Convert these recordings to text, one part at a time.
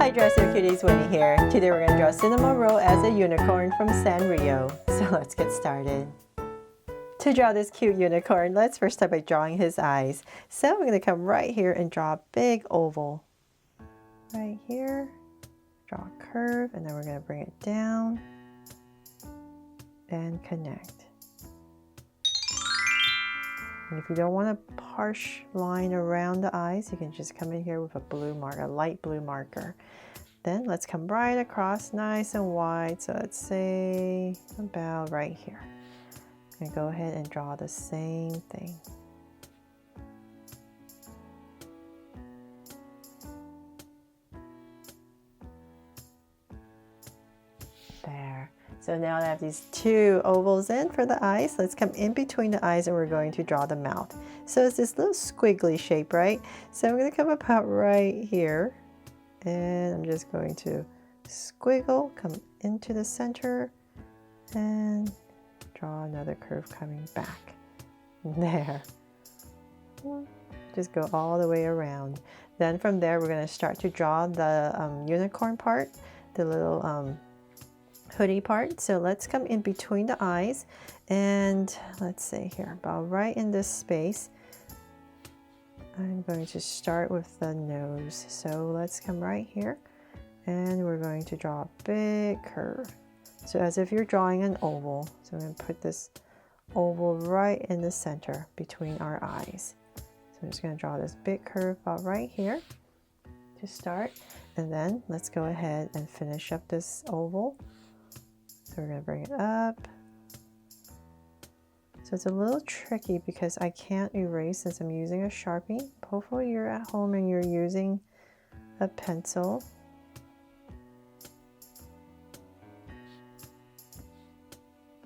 Hi Dress Your Cuties, Winnie here. Today we're going to draw Cinnamoroll as a unicorn from Sanrio. So let's get started. To draw this cute unicorn, let's first start by drawing his eyes. So we're going to come right here and draw a big oval. Right here, draw a curve, and then we're going to bring it down and connect. And if you don't want a harsh line around the eyes, you can just come in here with a blue marker, a light blue marker. Then let's come right across nice and wide. So let's say about right here. I'm gonna go ahead and draw the same thing. There. So now that I have these two ovals in for the eyes, let's come in between the eyes and we're going to draw the mouth. So it's this little squiggly shape, right? So I'm going to come about right here and I'm just going to squiggle, come into the center and draw another curve coming back. There. Just go all the way around. Then from there we're going to start to draw the unicorn part, the little hoodie part. So let's come in between the eyes and let's say here about right in this space I'm going to start with the nose. So let's come right here and we're going to draw a big curve, so as if you're drawing an oval. So I'm going to put this oval right in the center between our eyes. So I'm just going to draw this big curve about right here to start, and then let's go ahead and finish up this oval. So we're going to bring it up. So it's a little tricky because I can't erase since I'm using a Sharpie. Hopefully you're at home and you're using a pencil.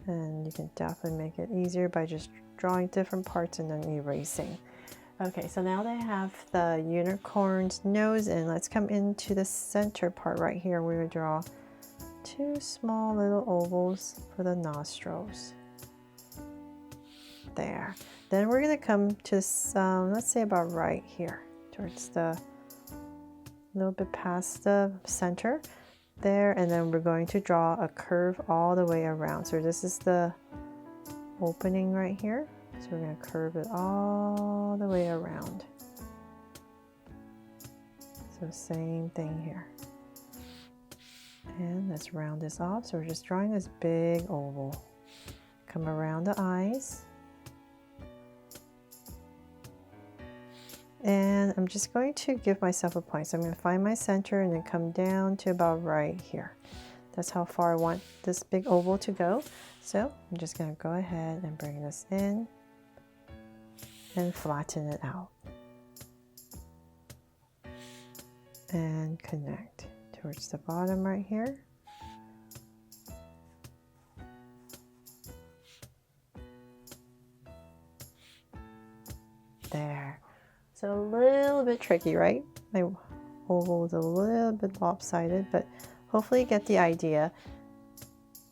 And you can definitely make it easier by just drawing different parts and then erasing. Okay, so now that I have the unicorn's nose in, let's come into the center part right here. We're going to draw two small little ovals for the nostrils. There. Then we're going to come to some, let's say about right here, towards the little bit past the center there, and then we're going to draw a curve all the way around. So this is the opening right here. So we're going to curve it all the way around. So same thing here. And let's round this off. So we're just drawing this big oval. Come around the eyes. And I'm just going to give myself a point. So I'm going to find my center and then come down to about right here. That's how far I want this big oval to go. So I'm just going to go ahead and bring this in and flatten it out. And connect towards the bottom right here. There. So a little bit tricky, right? My oval is a little bit lopsided, but hopefully you get the idea.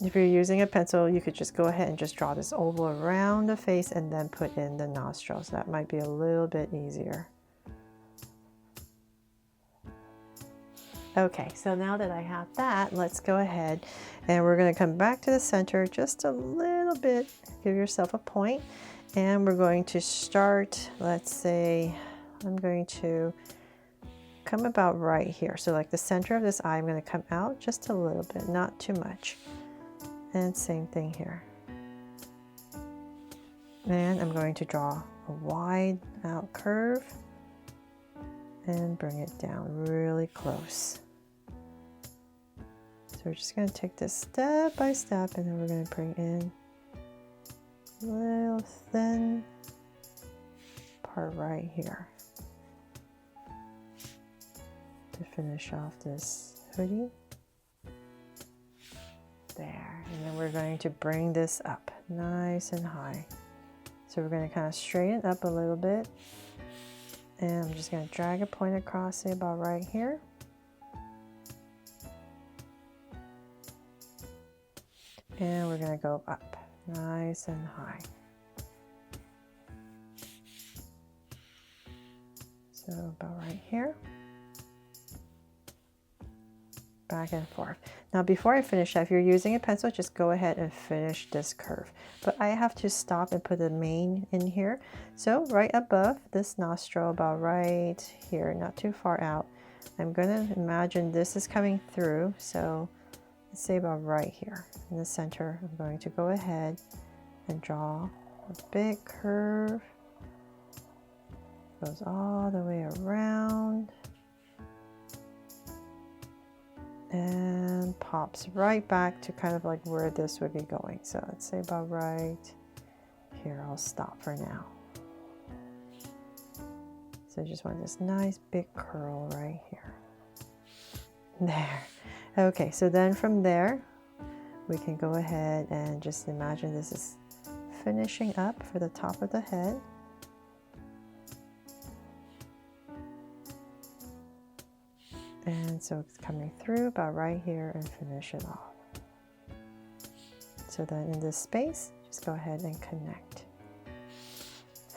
If you're using a pencil, you could just go ahead and just draw this oval around the face and then put in the nostrils. That might be a little bit easier. Okay, so now that I have that, let's go ahead and we're going to come back to the center just a little bit. Give yourself a point, and we're going to start, let's say, I'm going to come about right here. So like the center of this eye, I'm going to come out just a little bit, not too much. And same thing here. And I'm going to draw a wide out curve and bring it down really close. So we're just going to take this step by step, and then we're going to bring in a little thin part right here to finish off this hoodie. There. And then we're going to bring this up nice and high. So we're going to kind of straighten up a little bit. And I'm just going to drag a point across, say about right here. And we're going to go up nice and high. So about right here. back and forth. Now before I finish that, if you're using a pencil, just go ahead and finish this curve. But I have to stop and put the mane in here. So right above this nostril, about right here, not too far out, I'm going to imagine this is coming through. So let's say about right here in the center. I'm going to go ahead and draw a big curve. Goes all the way around. And pops right back to kind of like where this would be going. So let's say about right here. I'll stop for now. So I just want this nice big curl right here. There. Okay, so then from there, we can go ahead and just imagine this is finishing up for the top of the head. And so it's coming through about right here and finish it off. So then in this space, just go ahead and connect.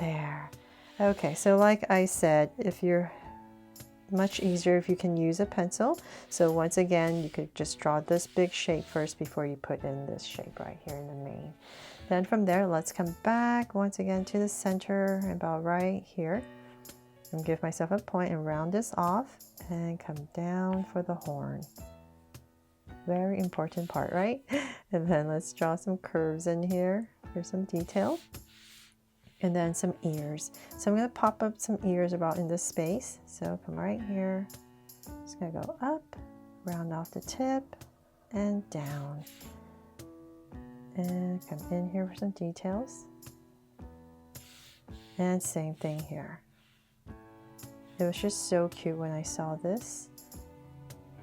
There. Okay, so like I said, if you're much easier if you can use a pencil. So once again, you could just draw this big shape first before you put in this shape right here in the mane. Then from there, let's come back once again to the center about right here. And give myself a point and round this off and come down for the horn. Very important part, right? And then let's draw some curves in here for some detail. And then some ears. So I'm going to pop up some ears about in this space. So come right here. Just going to go up, round off the tip, and down. And come in here for some details. And same thing here. It was just so cute when I saw this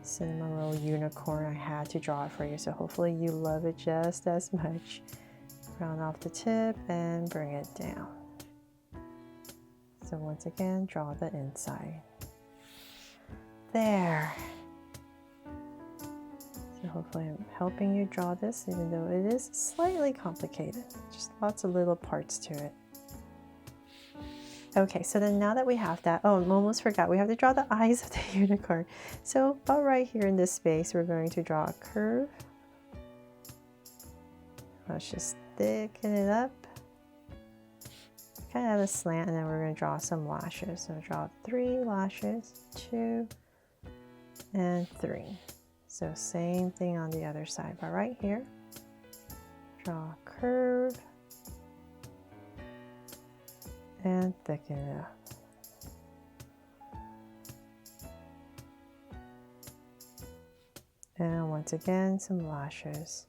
Cinnamoroll unicorn. I had to draw it for you, so hopefully you love it just as much. Round off the tip and bring it down. So once again, draw the inside. There. So hopefully I'm helping you draw this, even though it is slightly complicated. Just lots of little parts to it. Okay, so then now that we have that, oh, I almost forgot, we have to draw the eyes of the unicorn. So about right here in this space, we're going to draw a curve. Let's just thicken it up. Kind of have a slant, and then we're going to draw some lashes. So draw 3 lashes, 2 and 3. So same thing on the other side, but right here, draw a curve. And thicken it up. And once again, some lashes.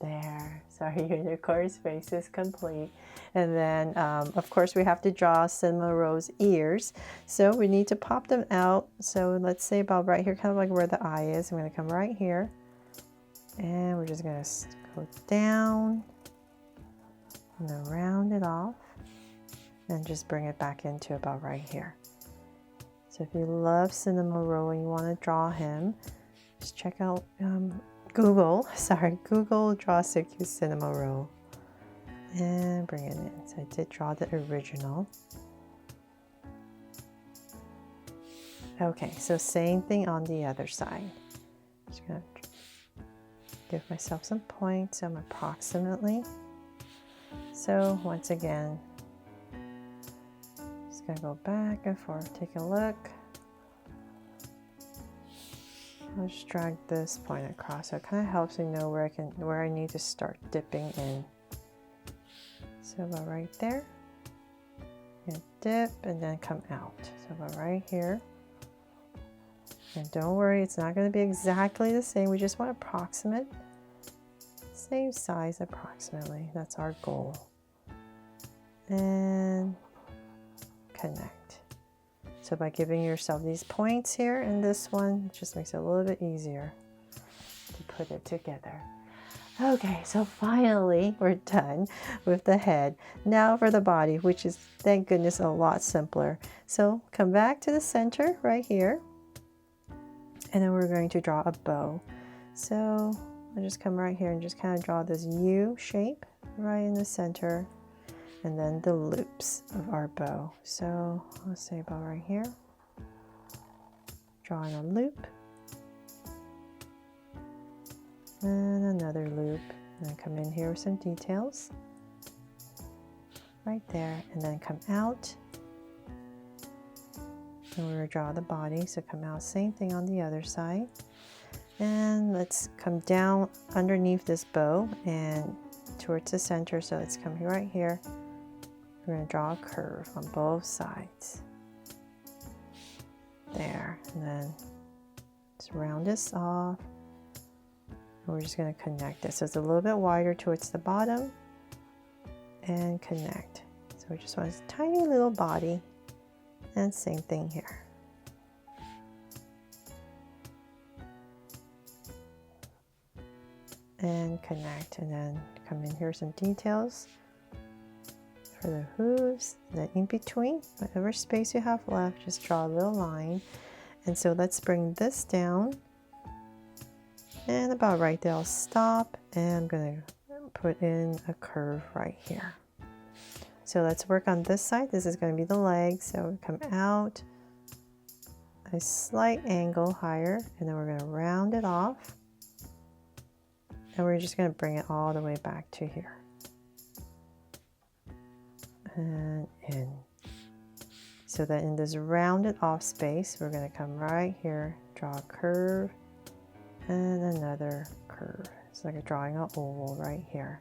There, so our unicorn's face is complete. And then, of course, we have to draw Cinnamoroll's ears. So we need to pop them out. So let's say about right here, kind of like where the eye is. I'm going to come right here. And we're just going to go down. And then round it off. And just bring it back into about right here. So if you love Cinnamoroll and you want to draw him, just check out Google Draw Circuit Cinnamoroll. And bring it in. So I did draw the original. Okay, so same thing on the other side. Just gonna give myself some points. I'm approximately. So once again, just gonna go back and forth, take a look. I'll just drag this point across, so it kind of helps me know where I need to start dipping in. So about right there, and dip and then come out. So about right here. And don't worry, it's not going to be exactly the same. We just want approximate, same size approximately. That's our goal. And connect. So by giving yourself these points here and this one, it just makes it a little bit easier to put it together. Okay, so finally we're done with the head. Now for the body, which is, thank goodness, a lot simpler. So come back to the center right here. And then we're going to draw a bow. So I'll just come right here and just kind of draw this U shape right in the center. and then the loops of our bow. So let's say about right here, drawing a loop and another loop, and then come in here with some details right there, and then come out, and we're going to draw the body. So come out, same thing on the other side, and let's come down underneath this bow and towards the center. So let's come right here. We're going to draw a curve on both sides there, and then just round this off, and we're just going to connect this. So it's a little bit wider towards the bottom, and connect. So we just want a tiny little body, and same thing here. And connect, and then come in here some details for the hooves. Then in between, whatever space you have left, just draw a little line. And so let's bring this down, and about right there I'll stop, and I'm going to put in a curve right here. So let's work on this side. This is going to be the leg, so come out a slight angle higher, and then we're going to round it off, and we're just going to bring it all the way back to here and in. So that in this rounded off space, we're going to come right here, draw a curve and another curve. It's like drawing an oval right here.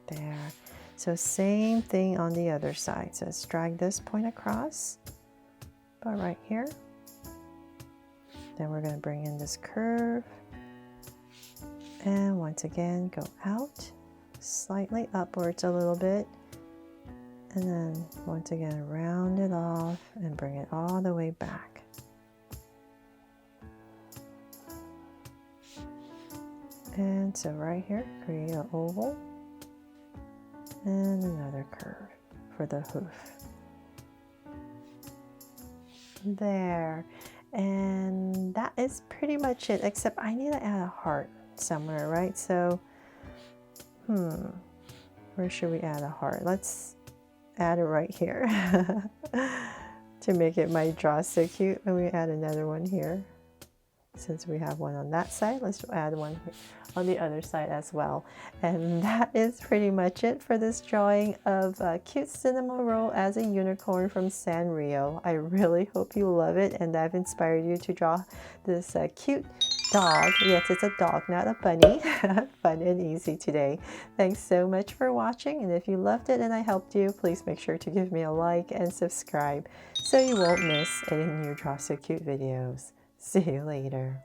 There. So same thing on the other side. So let's drag this point across, about right here. Then we're going to bring in this curve, and once again go out, slightly upwards a little bit, and then once again round it off and bring it all the way back. And so right here, create an oval and another curve for the hoof. There. And that is pretty much it, except I need to add a heart somewhere, right? So, where should we add a heart? Let's add it right here to make it my draw so cute. And we add another one here. Since we have one on that side, let's add one on the other side as well. And that is pretty much it for this drawing of a cute Cinnamoroll as a unicorn from Sanrio. I really hope you love it, and I've inspired you to draw this cute dog. Yes, it's a dog, not a bunny. Fun and easy today. Thanks so much for watching, and if you loved it and I helped you, please make sure to give me a like and subscribe so you won't miss any new Draw So Cute videos. See you later.